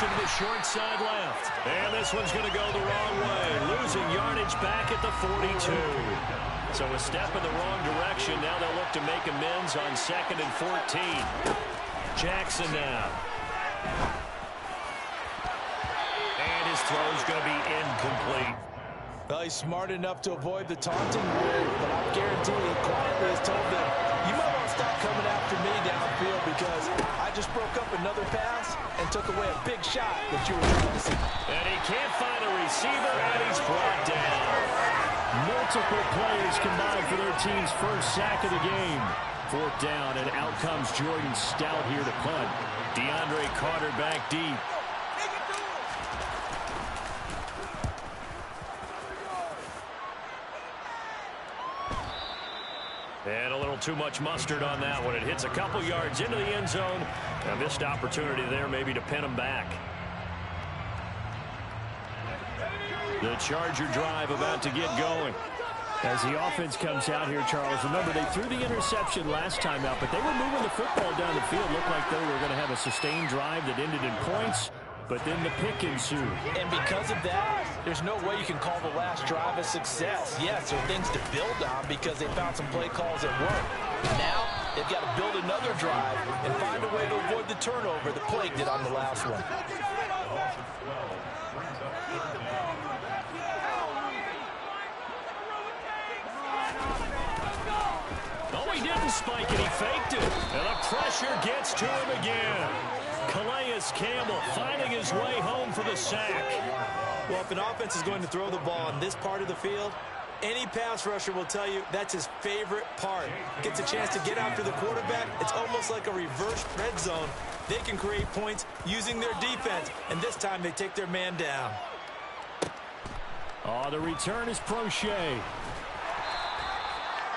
motion to the short side left. And this one's going to go the wrong way. Losing yardage back at the 42. So a step in the wrong direction. Now they'll look to make amends on 2nd and 14. Jackson now. And his throw's going to be incomplete. Well, he's smart enough to avoid the taunting rule, but I guarantee he quietly has told them, you might want to stop coming after me downfield because I just broke up another pass and took away a big shot that you were trying to see. And he can't find a receiver, and he's brought down. Multiple players combined for their team's first sack of the game. 4th down, and out comes Jordan Stout here to punt. DeAndre Carter back deep. And a little too much mustard on that one. It hits a couple yards into the end zone. A missed opportunity there maybe to pin him back. The Charger drive about to get going. As the offense comes out here, Charles, remember they threw the interception last time out, but they were moving the football down the field. Looked like they were going to have a sustained drive that ended in points, but then the pick ensued. And because of that, there's no way you can call the last drive a success. Yes, there are things to build on because they found some play calls that work. Now, they've got to build another drive and find a way to avoid the turnover that plagued it on the last one. Oh, he didn't spike it. He faked it. And the pressure gets to him again. Calais Campbell finding his way home for the sack. Well, if an offense is going to throw the ball on this part of the field, any pass rusher will tell you that's his favorite part. Gets a chance to get after the quarterback. It's almost like a reverse red zone. They can create points using their defense, and this time they take their man down. Oh, the return is Prochet.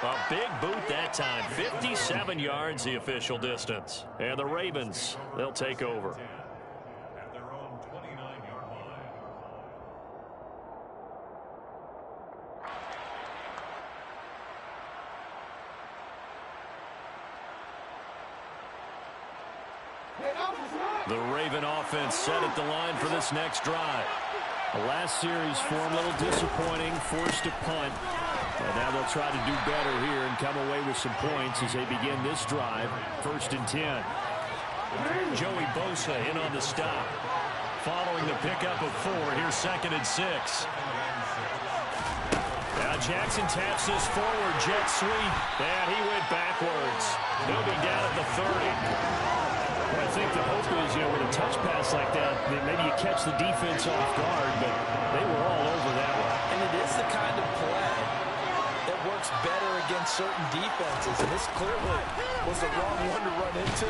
A big boot that time. 57 yards the official distance. And the Ravens, they'll take over. At their own 29-yard line. The Raven offense set at the line for this next drive. The last series for him, a little disappointing, forced to punt. And now they'll try to do better here and come away with some points as they begin this drive. 1st and 10. Joey Bosa in on the stop. Following the pickup of 4, here's 2nd and 6. Now Jackson taps this forward jet sweep. And he went backwards. He'll be down at the 30. Well, I think the hope is, with a touch pass like that, maybe you catch the defense off guard, but they were all over that one. And it is the kind of play that works better against certain defenses, and this clearly was the wrong one to run into.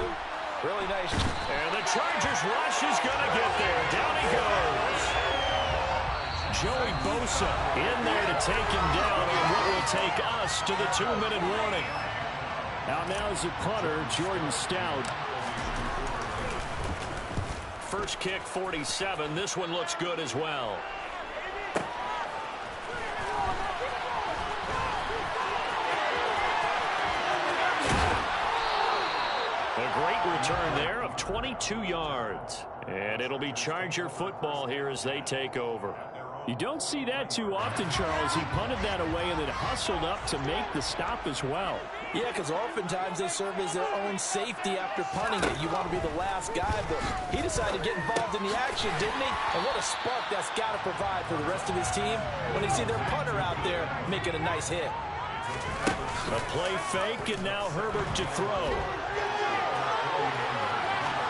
Really nice. And the Chargers rush is going to get there. Down he goes. Joey Bosa in there to take him down on what will take us to the 2-minute warning. Out now is the punter, Jordan Stout. First kick, 47. This one looks good as well. A great return there of 22 yards. And it'll be Charger football here as they take over. You don't see that too often, Charles. He punted that away and then hustled up to make the stop as well. Yeah, because oftentimes they serve as their own safety after punting it. You want to be the last guy, but he decided to get involved in the action, didn't he? And what a spark that's got to provide for the rest of his team when they see their punter out there making a nice hit. A play fake, and now Herbert to throw.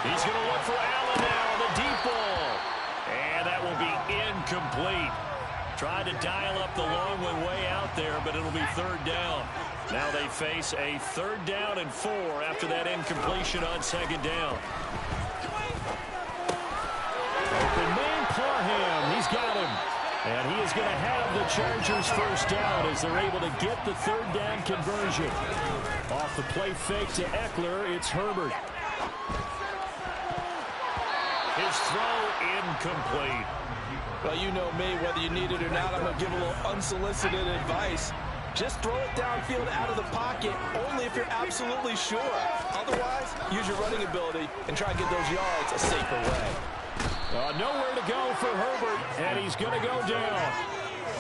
He's going to look for Allen now, the deep ball. And that will be incomplete. Tried to dial up the long one way out there, but it'll be 3rd down. Now they face a 3rd down and 4 after that incompletion on 2nd down. Open man, Parham. He's got him. And he is going to have the Chargers 1st down as they're able to get the 3rd down conversion. Off the play fake to Eckler, it's Herbert. His throw incomplete. Well, you know me, whether you need it or not, I'm going to give a little unsolicited advice. Just throw it downfield out of the pocket, only if you're absolutely sure. Otherwise, use your running ability and try and get those yards a safer way. Nowhere to go for Herbert, and he's going to go down.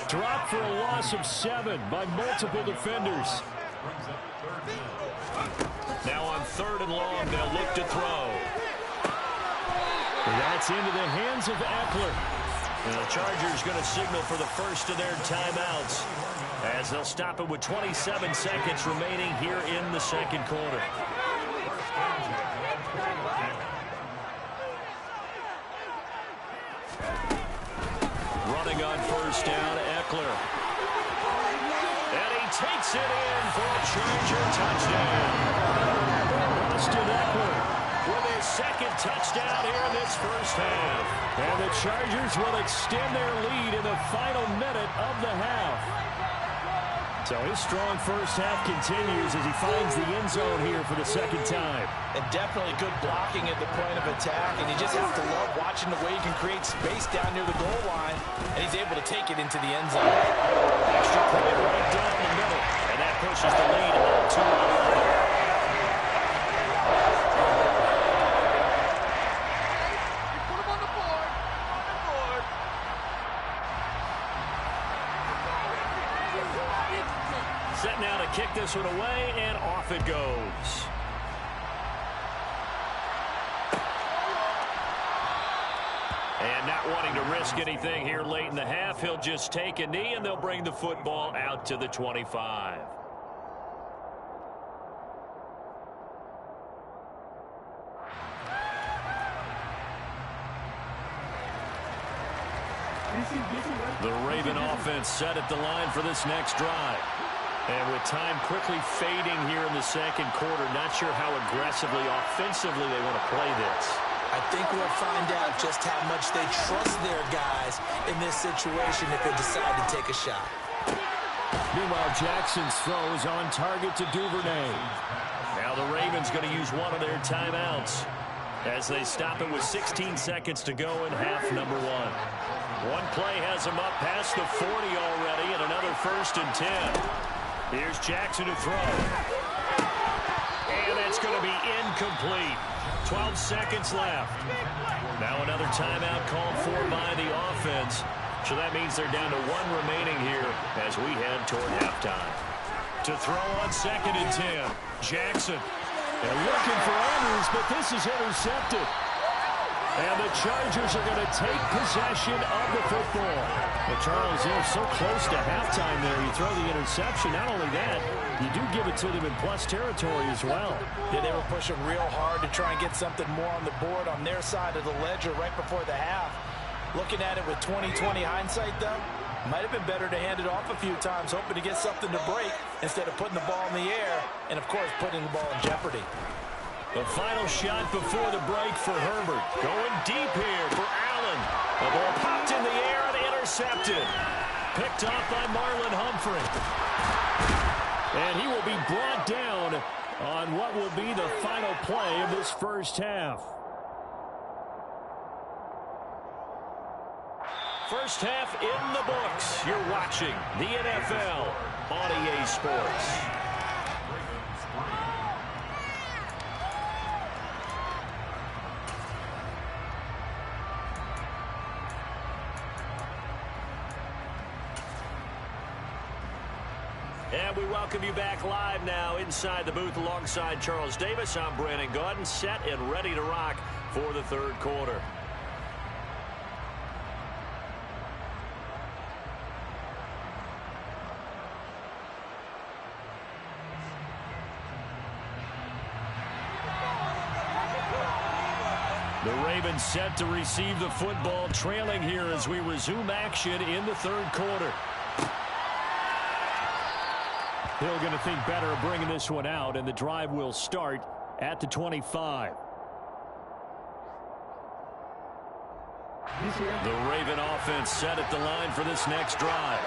Dropped for a loss of 7 by multiple defenders. Now on 3rd and long, they'll look to throw. That's into the hands of Eckler. And the Chargers going to signal for the first of their timeouts as they'll stop it with 27 seconds remaining here in the second quarter. Running on 1st down, Eckler. And he takes it in for a Charger touchdown. Austin Eckler with his 2nd touchdown here in this first half. And the Chargers will extend their lead in the final minute of the half. So his strong first half continues as he finds the end zone here for the 2nd time. And definitely good blocking at the point of attack. And you just have to love watching the way he can create space down near the goal line. And he's able to take it into the end zone. Extra point right down the middle. And that pushes the lead up to 11. Set now to kick this one away, and off it goes. And not wanting to risk anything here late in the half, he'll just take a knee, and they'll bring the football out to the 25. The Raven offense set at the line for this next drive. And with time quickly fading here in the second quarter, not sure how aggressively, offensively they want to play this. I think we'll find out just how much they trust their guys in this situation if they decide to take a shot. Meanwhile, Jackson's throw is on target to Duvernay. Now the Ravens going to use one of their timeouts as they stop it with 16 seconds to go in half number 1. One play has them up past the 40 already, and another 1st and 10. Here's Jackson to throw. And that's going to be incomplete. 12 seconds left. Now another timeout called for by the offense. So that means they're down to 1 remaining here as we head toward halftime. To throw on 2nd and 10. Jackson. They're looking for Andrews, but this is intercepted. And the Chargers are going to take possession of the football. But Charles, they're so close to halftime there. You throw the interception. Not only that, you do give it to them in plus territory as well. Yeah, they were pushing real hard to try and get something more on the board on their side of the ledger right before the half. Looking at it with 20/20 hindsight, though, might have been better to hand it off a few times, hoping to get something to break instead of putting the ball in the air and, of course, putting the ball in jeopardy. The final shot before the break for Herbert. Going deep here for Allen. The ball popped in the air and intercepted. Picked off by Marlon Humphrey. And he will be brought down on what will be the final play of this first half. First half in the books. You're watching the NFL on EA Sports. And we welcome you back live now inside the booth alongside Charles Davis. I'm Brandon Gaudin, set and ready to rock for the 3rd quarter. The Ravens set to receive the football, trailing here as we resume action in the 3rd quarter. Hill going to think better of bringing this one out, and the drive will start at the 25. The Raven offense set at the line for this next drive.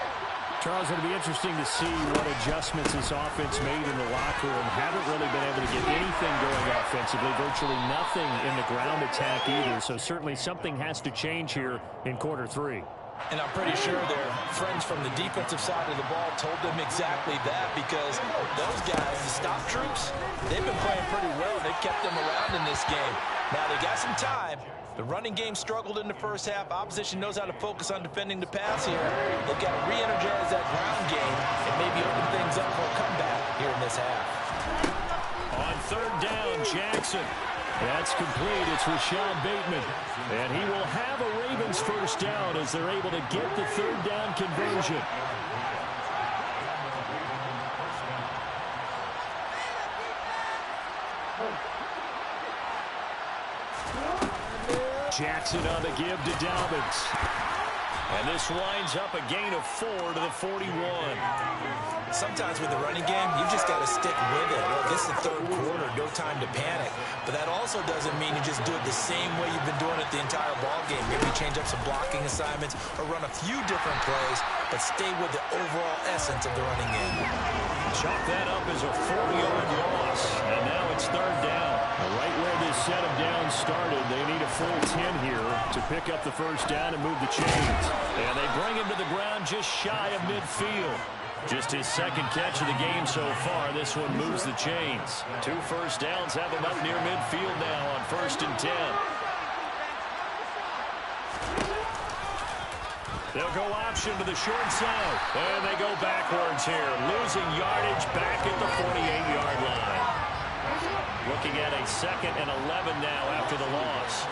Charles, it'll be interesting to see what adjustments this offense made in the locker room. Haven't really been able to get anything going offensively, virtually nothing in the ground attack either, so certainly something has to change here in quarter 3. And I'm pretty sure their friends from the defensive side of the ball told them exactly that, because those guys, the stop troops, they've been playing pretty well. They've kept them around in this game. Now they got some time. The running game struggled in the first half. Opposition knows how to focus on defending the pass here. They've got to re-energize that ground game and maybe open things up for a comeback here in this half. On third down, Jackson. That's complete. It's Rashad Bateman. And he will have a Ravens first down as they're able to get the third down conversion. Jackson on the give to Dobbins. And this winds up a gain of 4 to the 41. Sometimes with the running game, you just got to stick with it. Well, this is the third quarter, no time to panic. But that also doesn't mean you just do it the same way you've been doing it the entire ball game. Maybe change up some blocking assignments or run a few different plays, but stay with the overall essence of the running game. Chalk that up as a 40-yard loss. And now it's third down. Right where this set of downs started, they need a full 10 here to pick up the first down and move the chains. And they bring him to the ground just shy of midfield. Just his second catch of the game so far. This one moves the chains. 2 first downs have him up near midfield now on 1st and 10. They'll go option to the short side. And they go backwards here. Losing yardage back at the 48-yard line. Looking at a 2nd and 11 now after the loss.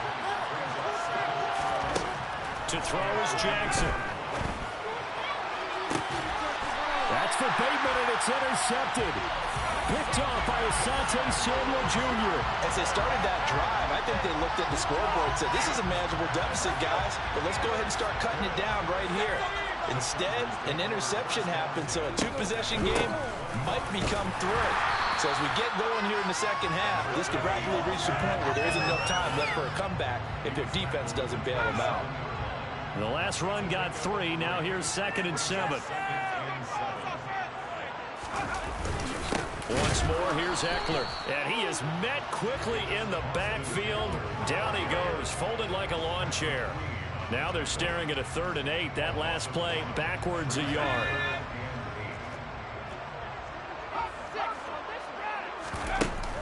To throw is Jackson. That's for Bateman, and it's intercepted. Picked off by Asante Samuel Jr. As they started that drive, I think they looked at the scoreboard and said, this is a manageable deficit, guys, but let's go ahead and start cutting it down right here. Instead, an interception happened, so a 2-possession game might become 3. So as we get going here in the second half, this could rapidly reach the point where there isn't enough time left for a comeback if their defense doesn't bail them out. The last run got 3. Now here's 2nd and 7. Once more, here's Eckler. And he is met quickly in the backfield. Down he goes, folded like a lawn chair. Now they're staring at a 3rd and 8. That last play backwards a yard.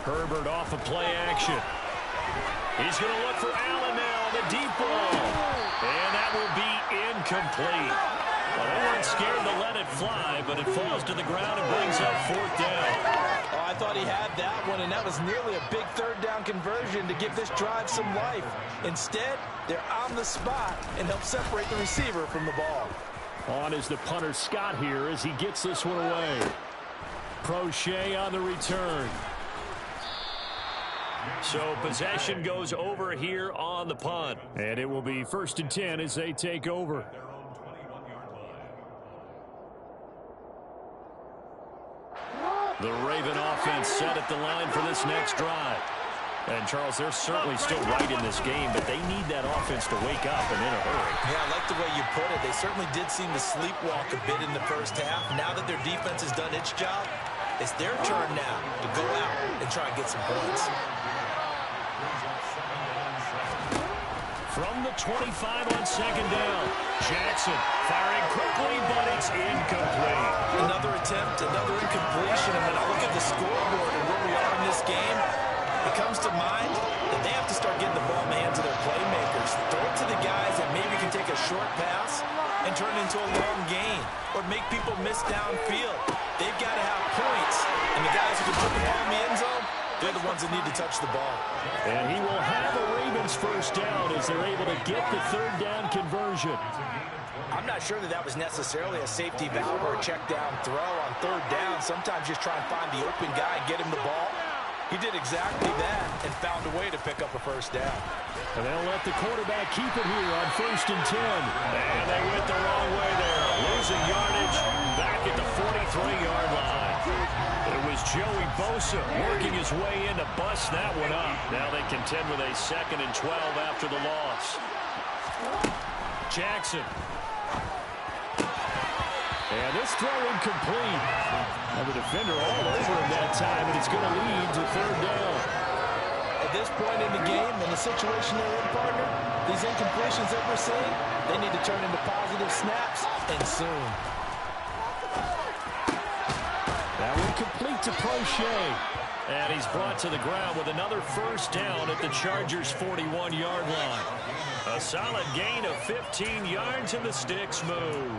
Herbert off of play action. He's going to look for Allen now, the deep ball. And that will be incomplete. Well, they weren't scared to let it fly, but it falls to the ground and brings up 4th down. Oh, I thought he had that one, and that was nearly a big 3rd down conversion to give this drive some life. Instead, they're on the spot and help separate the receiver from the ball. On is the punter Scott here as he gets this one away. Prochet on the return. So possession goes over here on the punt. And it will be 1st and 10 as they take over. The Raven offense set at the line for this next drive. And, Charles, they're certainly still right in this game, but they need that offense to wake up and in a hurry. Yeah, I like the way you put it. They certainly did seem to sleepwalk a bit in the first half. Now that their defense has done its job, it's their turn now to go out and try and get some points. From the 25 on 2nd down, Jackson firing quickly, but it's incomplete. Another attempt, another incompletion, and when I look at the scoreboard and where we are in this game, it comes to mind that they have to start getting the ball in the hands of their playmakers. Throw it to the guys that maybe can take a short pass and turn it into a long gain or make people miss downfield. They've got to have points, and the guys who can put the ball in the end zone, they're the ones that need to touch the ball. And he will have a Ravens first down as they're able to get the 3rd down conversion. I'm not sure that was necessarily a safety valve or a check down throw on 3rd down. Sometimes just try and find the open guy and get him the ball. He did exactly that and found a way to pick up a first down. And they'll let the quarterback keep it here on 1st and 10. And they went the wrong way there. Losing yardage back at the 43-yard line. It was Joey Bosa working his way in to bust that one up. Now they contend with a 2nd and 12 after the loss. Jackson. And this throw incomplete. And the defender all over him that time, and it's going to lead to 3rd down. At this point in the game, in the situation they're in, partner, these these incompletions that we're seeing, they need to turn into positive snaps, and soon. That one complete to Prochet. And he's brought to the ground with another first down at the Chargers' 41-yard line. A solid gain of 15 yards, and the sticks move.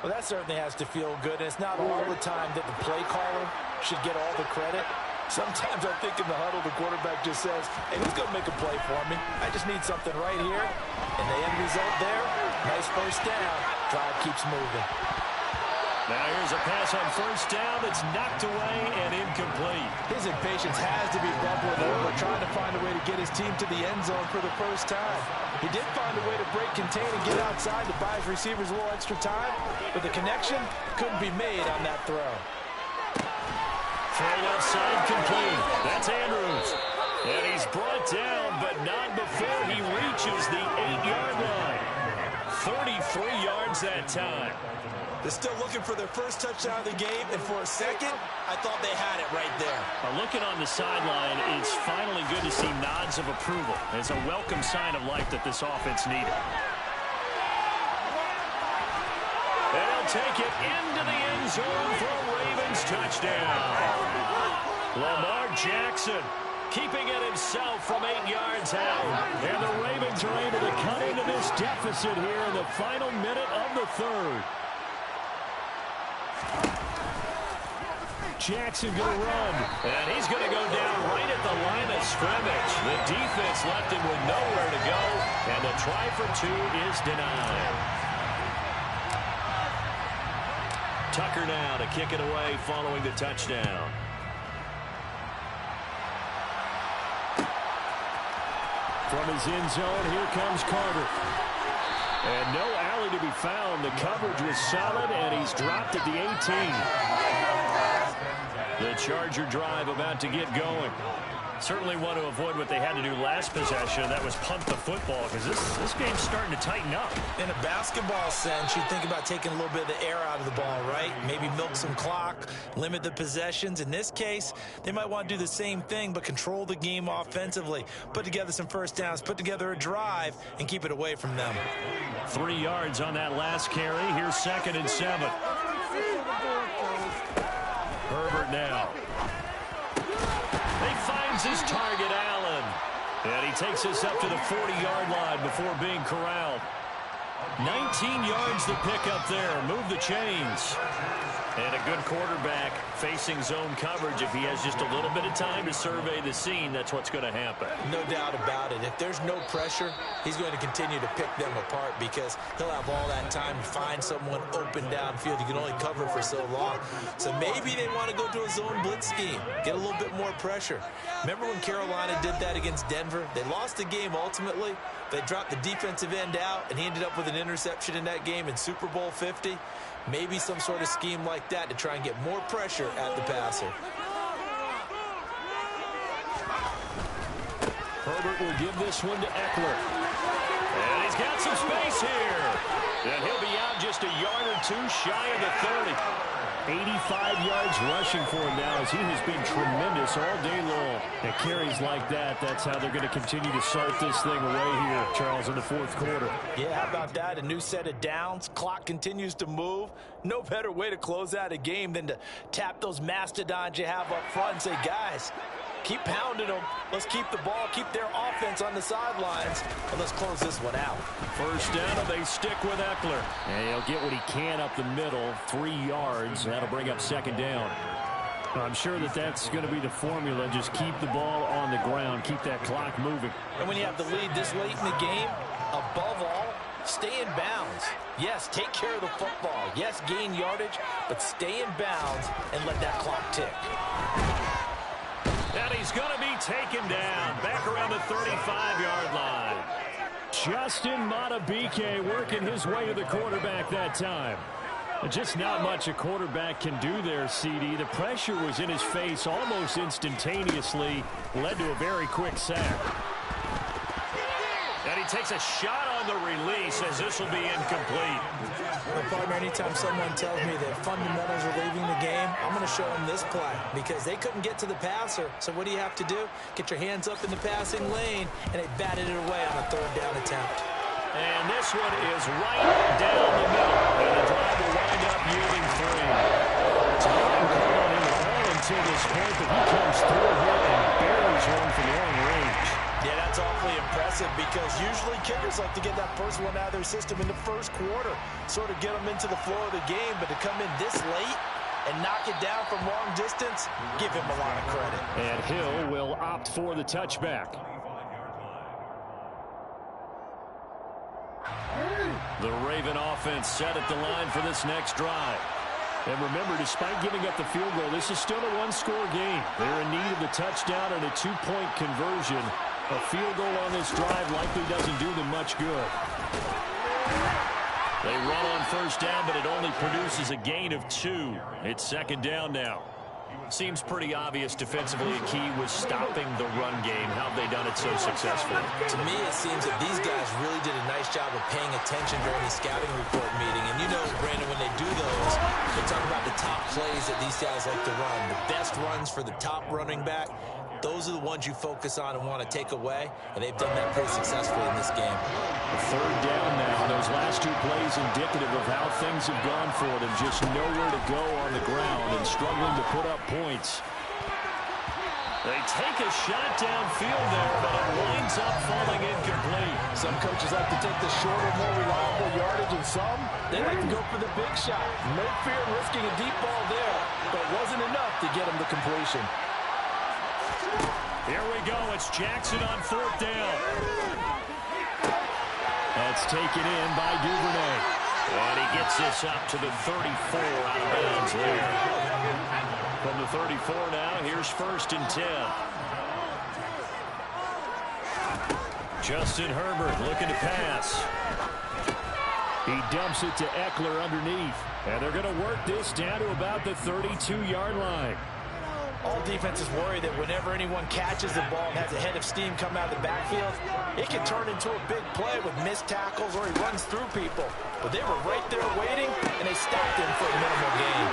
Well, that certainly has to feel good. And it's not all the time that the play caller should get all the credit. Sometimes I think in the huddle, the quarterback just says, hey, who's going to make a play for me? I just need something right here. And the end result there, nice first down. Drive keeps moving. Now here's a pass on first down that's knocked away and incomplete. His impatience has to be bubbling over, trying to find a way to get his team to the end zone for the first time. He did find a way to break contain and get outside to buy his receivers a little extra time, but the connection couldn't be made on that throw. Throw left side complete. That's Andrews. And he's brought down, but not before he reaches the 8-yard line. 33 yards that time. They're still looking for their first touchdown of the game, and for a second, I thought they had it right there. Looking on the sideline, it's finally good to see nods of approval. It's a welcome sign of life that this offense needed. They'll take it into the end zone for a Ravens touchdown. Lamar Jackson keeping it himself from 8 yards out. And the Ravens are able to cut into this deficit here in the final minute of the third. Jackson going to run. And he's going to go down right at the line of scrimmage. The defense left him with nowhere to go. And the try for two is denied. Tucker now to kick it away following the touchdown. From his end zone, here comes Carter. And no alley to be found. The coverage was solid, and he's dropped at the 18. The Charger drive about to get going. Certainly want to avoid what they had to do last possession. That was punt the football, because this game's starting to tighten up. In a basketball sense, you think about taking a little bit of the air out of the ball, right? Maybe milk some clock, limit the possessions. In this case, they might want to do the same thing, but control the game offensively. Put together some first downs, put together a drive, and keep it away from them. 3 yards on that last carry. Here's 2nd and 7. Herbert now. He finds his target, Allen. And he takes us up to the 40-yard line before being corralled. 19 yards to pick up there. Move the chains. And a good quarterback facing zone coverage. If he has just a little bit of time to survey the scene, that's what's going to happen. No doubt about it. If there's no pressure, he's going to continue to pick them apart because he'll have all that time to find someone open downfield. You can only cover for so long. So maybe they want to go to a zone blitz scheme, get a little bit more pressure. Remember when Carolina did that against Denver? They lost the game ultimately. They dropped the defensive end out, and he ended up with an interception in that game in Super Bowl 50. Maybe some sort of scheme like that to try and get more pressure at the passer. Herbert will give this one to Eckler. And he's got some space here. And he'll be out just a yard or two shy of the 30. 85 yards rushing for him now as he has been tremendous all day long. And carries like that, that's how they're going to continue to salt this thing away here, Charles, in the fourth quarter. Yeah, how about that? A new set of downs. Clock continues to move. No better way to close out a game than to tap those mastodons you have up front and say, guys, keep pounding them. Let's keep the ball, keep their offense on the sidelines, and let's close this one out. First down, and they stick with Eckler. And he'll get what he can up the middle, 3 yards. That'll bring up 2nd down. I'm sure that's going to be the formula. Just keep the ball on the ground, keep that clock moving. And when you have the lead this late in the game, above all, stay in bounds. Yes, take care of the football. Yes, gain yardage, but stay in bounds and let that clock tick. And he's going to be taken down back around the 35-yard line. Justin Madubuike working his way to the quarterback that time. Just not much a quarterback can do there, CD. The pressure was in his face almost instantaneously, led to a very quick sack. And he takes a shot on the release as this will be incomplete. My partner, anytime someone tells me that fundamentals are leaving the game, I'm going to show them this play because they couldn't get to the passer. So what do you have to do? Get your hands up in the passing lane, and they batted it away on a third down attempt. And this one is right down the middle. And the drive will wind up yielding 3. It's not called on him at all until this point, but he comes through here and buries one from long range. Yeah, that's awfully impressive because usually kickers like to get that first one out of their system in the first quarter, sort of get them into the flow of the game, but to come in this late and knock it down from long distance, give him a lot of credit. And Hill will opt for the touchback. The Raven offense set at the line for this next drive. And remember, despite giving up the field goal, this is still a one-score game. They're in need of the touchdown and a two-point conversion. A field goal on this drive likely doesn't do them much good. They run on first down, but it only produces a gain of 2. It's second down now. Seems pretty obvious defensively a key was stopping the run game. How have they done it so successfully? To me, it seems that these guys really did a nice job of paying attention during the scouting report meeting. And you know, Brandon, when they do those, they talk about the top plays that these guys like to run. The best runs for the top running back. Those are the ones you focus on and want to take away, and they've done that pretty successfully in this game. A third down now. Those last 2 plays indicative of how things have gone for them. Just nowhere to go on the ground and struggling to put up points. They take a shot downfield there, but it winds up falling incomplete. Some coaches like to take the shorter, more reliable yardage, and some, they like to go for the big shot. No fear in risking a deep ball there, but it wasn't enough to get him the completion. Here we go. It's Jackson on 4th down. That's taken in by Duvernay. And he gets this up to the 34 out of bounds there. From the 34 now, here's 1st and 10. Justin Herbert looking to pass. He dumps it to Eckler underneath. And they're going to work this down to about the 32-yard line. All defenses worry that whenever anyone catches the ball and has a head of steam come out of the backfield, it can turn into a big play with missed tackles or he runs through people. But they were right there waiting, and they stopped him for a minimal gain.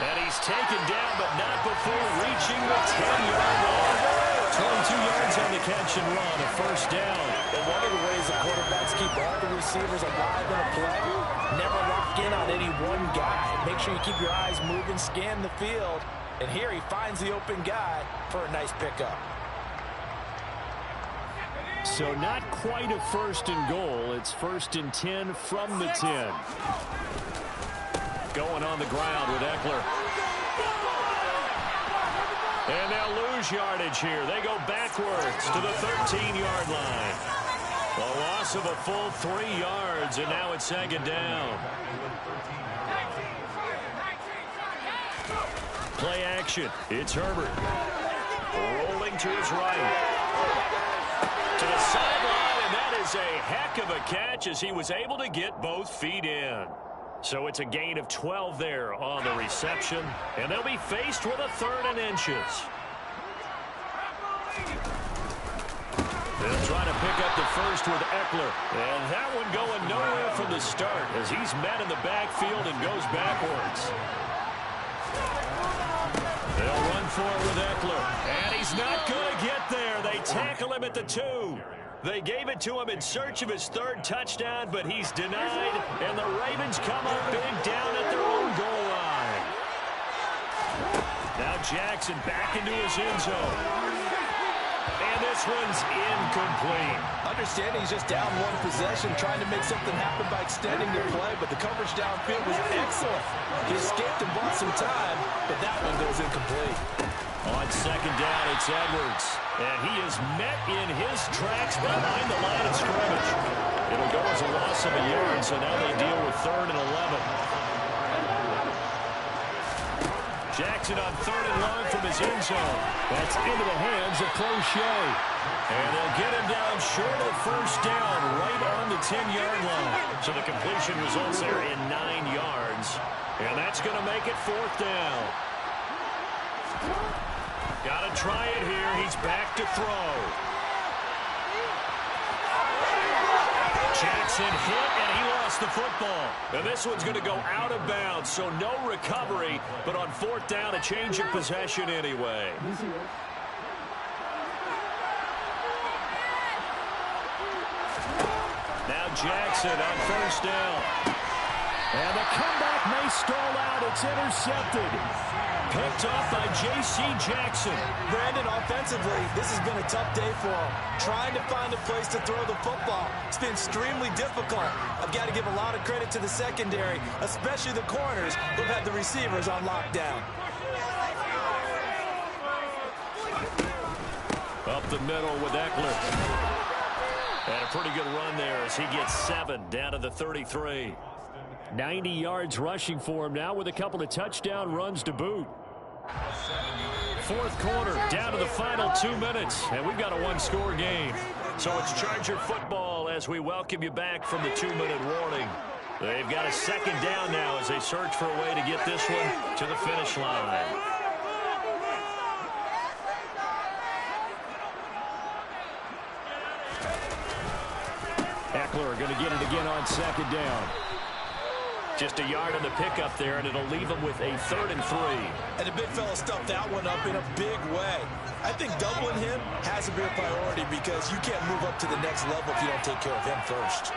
And he's taken down, but not before reaching the 10-yard line. 22 yards on the catch and run, a 1st down. And one of the ways the quarterbacks keep all the receivers alive in a play, never lock in on any one guy. Make sure you keep your eyes moving, scan the field. And here he finds the open guy for a nice pickup. So not quite a 1st and goal. It's 1st and 10 from the 10. Going on the ground with Eckler. And they'll lose yardage here. They go backwards to the 13-yard line. A loss of a full 3 yards, and now it's 2nd down. Play action. It's Herbert. Rolling to his right. To the sideline, and that is a heck of a catch as he was able to get both feet in. So it's a gain of 12 there on the reception, and they'll be faced with a 3rd and inches. They'll try to pick up the 1st with Eckler, and that one going nowhere from the start as he's met in the backfield and goes backwards. They'll run for it with Eckler, and he's not going to get there. They tackle him at the 2. They gave it to him in search of his 3rd touchdown, but he's denied, and the Ravens come up big down at their own goal line. Now Jackson back into his end zone. And this one's incomplete. Understanding he's just down 1 possession, trying to make something happen by extending the play, but the coverage downfield was excellent. He escaped and bought some time, but that one goes incomplete. On 2nd down, it's Edwards. And he is met in his tracks behind the line of scrimmage. It'll go as a loss of a yard, so now they deal with 3rd and 11. Jackson on 3rd and long from his end zone. That's into the hands of Crochet. And they'll get him down short of 1st down, right on the 10-yard line. So the completion results there in 9 yards. And that's going to make it 4th down. Got to try it here. He's back to throw. Jackson hit, and he lost the football. And this one's going to go out of bounds, so no recovery, but on fourth down, a change of possession anyway. Now Jackson on first down. And the comeback may stall out. It's intercepted. Picked off by J.C. Jackson. Brandon, offensively, this has been a tough day for him. Trying to find a place to throw the football. It's been extremely difficult. I've got to give a lot of credit to the secondary, especially the corners who've had the receivers on lockdown. Up the middle with Eckler. And a pretty good run there as he gets 7 down to the 33. 90 yards rushing for him now with a couple of touchdown runs to boot. Fourth quarter, down to the final 2 minutes, and we've got a one-score game. So it's Charger football as we welcome you back from the 2-minute warning. They've got a second down now as they search for a way to get this one to the finish line. Eckler going to get it again on second down. Just a yard on the pickup there, and it'll leave him with a 3rd and 3. And the big fella stuffed that one up in a big way. I think doubling him has to be a priority because you can't move up to the next level if you don't take care of him first.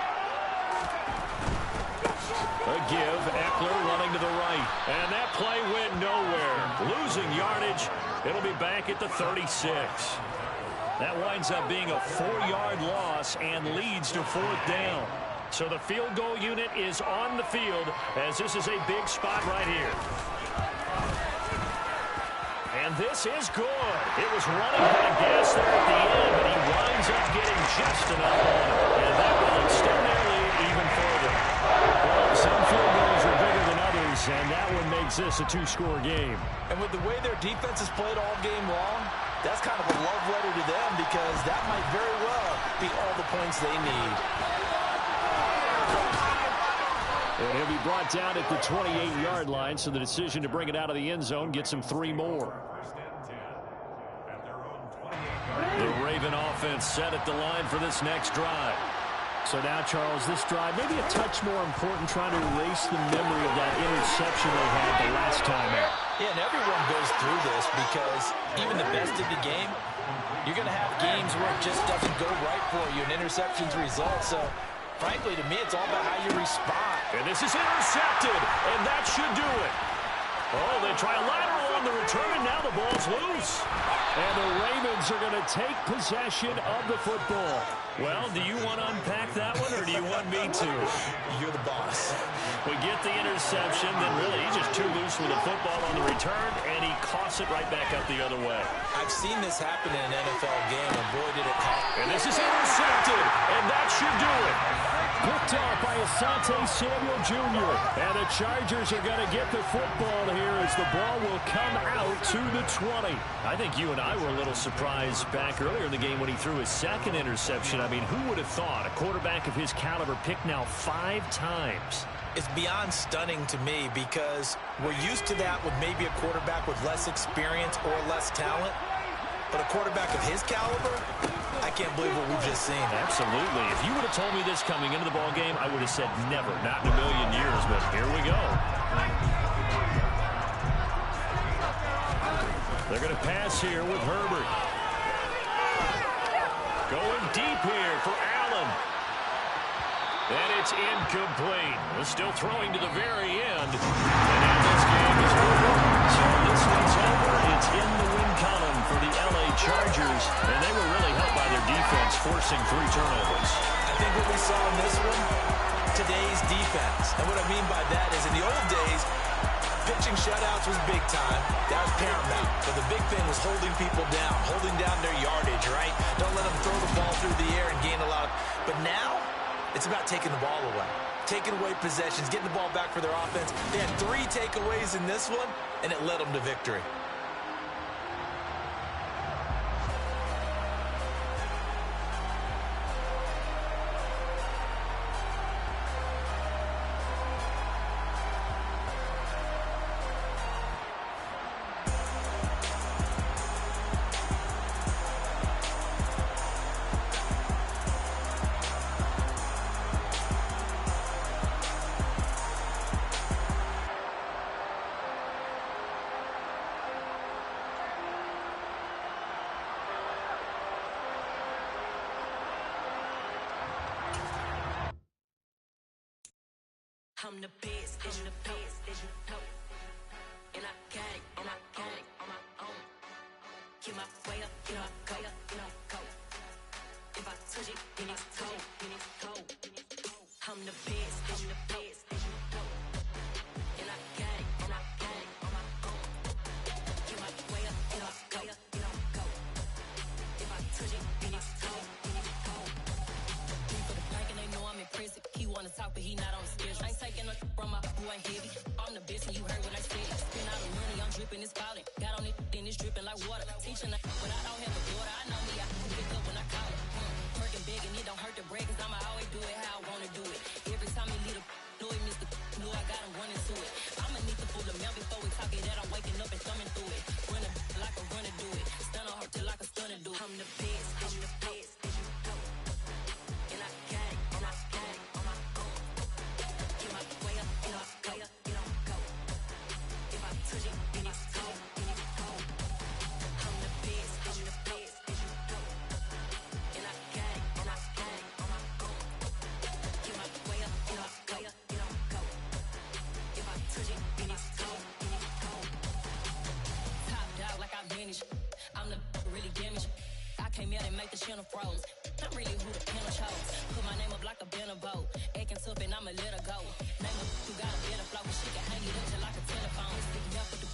A give, Eckler running to the right. And that play went nowhere. Losing yardage. It'll be back at the 36. That winds up being a 4-yard loss and leads to 4th down. So the field goal unit is on the field as this is a big spot right here. And this is good. It was running out of gas there at the end, but he winds up getting just enough on it. And that will extend their lead even further. Well, some field goals are bigger than others, and that one makes this a 2-score game. And with the way their defense has played all game long, that's kind of a love letter to them because that might very well be all the points they need. And he'll be brought down at the 28-yard line, so the decision to bring it out of the end zone gets him 3 more. The Raven offense set at the line for this next drive. So now, Charles, this drive maybe a touch more important, trying to erase the memory of that interception they had the last time out. Yeah, and everyone goes through this because even the best of the game, you're going to have games where it just doesn't go right for you, and interceptions result. So, frankly, to me, it's all about how you respond. And this is intercepted, and that should do it. Oh, they try a lateral on the return, and now the ball's loose. And the Ravens are going to take possession of the football. Well, do you want to unpack that one, or do you want me to? You're the boss. We get the interception, then really he's just too loose with the football on the return, and he coughs it right back up the other way. I've seen this happen in an NFL game, and boy, did it cost. And this is intercepted, and that should do it. Picked off by Asante Samuel Jr. And the Chargers are going to get the football here as the ball will come out to the 20. I think you and I were a little surprised back earlier in the game when he threw his second interception. I mean, who would have thought a quarterback of his caliber picked now 5 times? It's beyond stunning to me because we're used to that with maybe a quarterback with less experience or less talent. But a quarterback of his caliber, I can't believe what we've just seen. Absolutely. If you would have told me this coming into the ball game, I would have said never, not in a million years. But here we go. They're going to pass here with Herbert. Going deep here for Allen. And it's incomplete. We're still throwing to the very end. And now this game is over. So this one's over. It's in the win column for the LA Chargers. And they were really helped by their defense, forcing 3 turnovers. I think what we saw in this one, today's defense. And what I mean by that is in the old days, pitching shutouts was big time. That was paramount. But the big thing was holding people down, holding down their yardage, right? Don't let them throw the ball through the air and gain a lot. But now, it's about taking the ball away. Taking away possessions, getting the ball back for their offense. They had 3 takeaways in this one, and it led them to victory. I'm the best, as you know. And I got it on my own. Get my way up, get my go. If I touch it, then it's cold. I'm the best, as you know. And I got it on my own. Get my way up, get my go. If I touch it, then it's cold. For the bank and they know I'm impressive. He wanna talk, but he not on the schedule. I ain't taking a from my boy heavy. I'm the best and you heard what I said. Spend all the money, I'm dripping, it's falling. Got on it, then it's dripping like water. Teaching when I don't have a daughter, I know me, I can pick up when I call it. Working big and it don't hurt the break, cause I'ma always do it how I wanna do it. Every time he lead a know it, Mr. Know I got him running to it. I'ma need to pull the mail before we talk it that I'm waking up and thumbing through it. Running like a runner do it. Stun on her till like a stunner do it. I'm the best, as you know. And I got it on my own. Get my way up, get my go. If I touch it, then it's cold. I'm the best, as you know. And I got it on my own. Get my way up, get my go. If I touch it, then it's cold. Top dog like I manage. I'm the really damaged. I came out and make the channel froze. I'm really who the panel chose. Put my name up like a banner boat. Acting tough and I'ma let her go. Name her who got a better flow. She can hang it up just like a telephone. Sticking out for the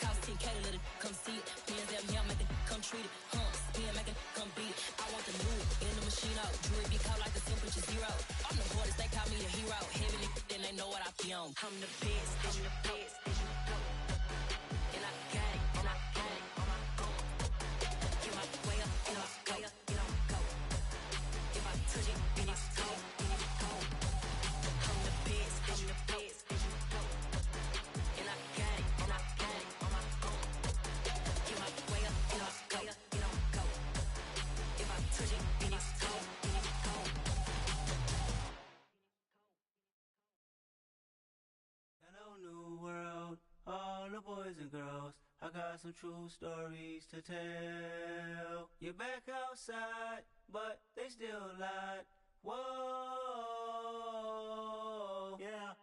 cost 10K to let it come see it. Bands that me, I make it come treat it. Spin, make it come beat it. I want the new in the machine out. Jewelry be cold like the temperature zero. I'm the hardest, they call me a hero. Heavily, then they know what I be on. I'm the best, as you know. And I got it on my own. Get my way up, get my go. If I touch it, then it's cold. I'm the best, as you know. And I got it on my own. Get my way up, get my go. If I touch it, then it's cold. Hello, new world, all the boys and girls. I got some true stories to tell. You're back outside, but they still lied. Whoa, yeah.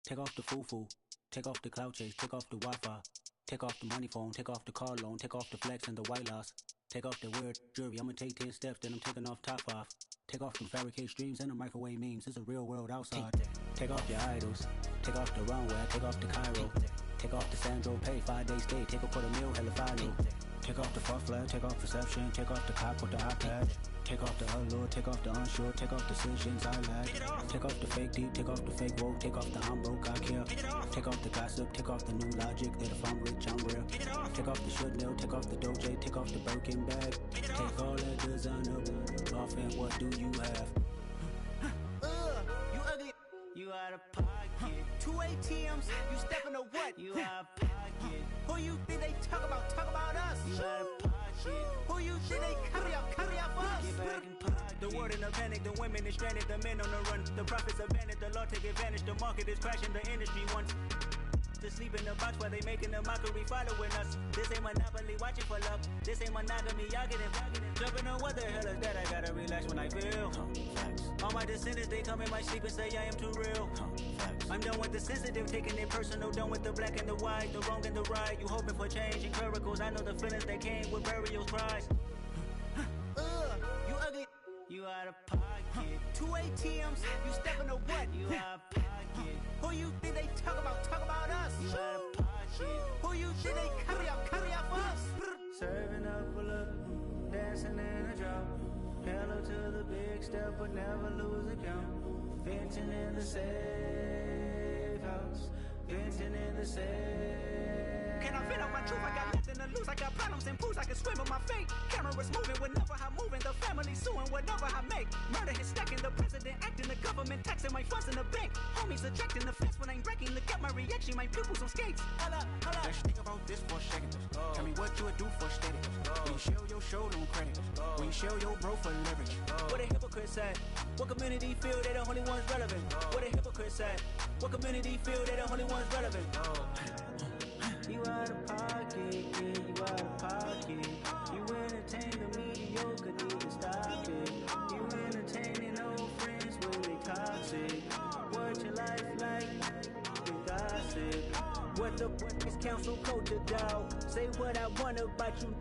Take off the foo-foo, take off the cloud chase, take off the Wi-Fi. Take off the money phone, take off the car loan, take off the flex and the white loss. Take off the weird jewelry, I'ma take 10 steps, then I'm taking off top 5. Take off them fabricated streams and the microwave memes, it's a real world outside. Take off your idols, take off the runway, take off the Cairo. Take off the Sandro pay, 5-day stay, take a $250,000, hella follow. Take off the far flag, take off perception, take off the cop with the iPad. Take off the allure, take off the unsure, take off decisions I lack. Take off the fake deep, take off the fake woke, take off the I'm broke, I care. Take off the gossip, take off the new logic that if I'm rich, I'm real. Take off the should know, take off the Doja, take off the Birkin bag. Take all that designer off and what do you have? You ugly. You out of pocket. 2 ATMs, you stepping to what? You out of pocket. Who you think they talk about us? You out of pocket. Who you think they carry out for us? Get back in pocket. The world in a panic, the women is stranded, the men on the run. The profits abandoned, the law take advantage, the market is crashing, the industry wants to sleep in the box while they making a mockery following us. This ain't Monopoly, watching for love. This ain't monogamy, y'all getting jumping on what the hell is that? I gotta relax when I feel. All my descendants, they come in my sleep and say I am too real. I'm done with the sensitive, taking it personal. Done with the black and the white, the wrong and the right. You hoping for change and miracles. I know the feelings that came with burials, cries. You ugly. You out of pocket. 2 ATMs, you stepping to what? You out of pocket. Who you think they talk about us? You out of pocket. Who you think they carry out for us? Serving up a look, dancing in a drop. Hello to the big step, but never lose a count. Venting in the safe house. Venting in the safe. Can I vent out my truth? I got nothing to lose. I got problems and pools. I can swim with my fate. Cameras moving whenever I'm moving. The family suing whatever I make. Murder is stacking. The president acting. The government taxing my funds in the bank. Homies attracting the fence when I'm breaking. Look at my reaction. My pupils on skates. Holla. Let's think about this for a second. Tell me what you would do for steady. When you show your show, no credit. When you show your bro for leverage. What a hypocrite said. What community feel they the only ones relevant? What a hypocrite said. What community feel they the only ones relevant? You out of pocket, yeah, you out of pocket. You entertain the mediocre, need to stop it. You entertaining old friends when they toxic. What your life like the council culture, dog. Say what I want about you,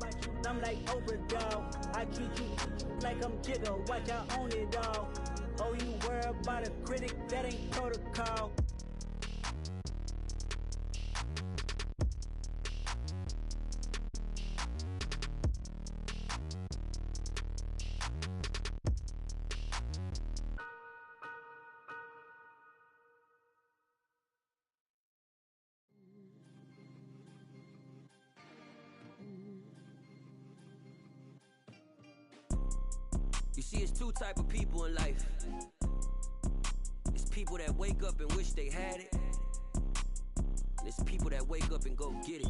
I'm like overdog. I treat you like I'm Jigga, watch I own it all. Oh, you worry about a critic, that ain't protocol. You see, it's two type of people in life. It's people that wake up and wish they had it. And it's people that wake up and go get it.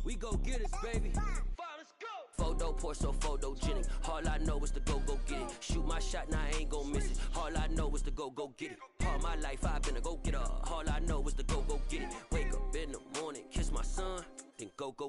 We go get it, baby. Let's go. Photo pour so photogenic. All I know is to go get it. Shoot my shot, now I ain't gon' miss it. All I know is to go get it. All my life I've been a go-getter. All I know is to go get it. Wake up in the morning, kiss my son, then go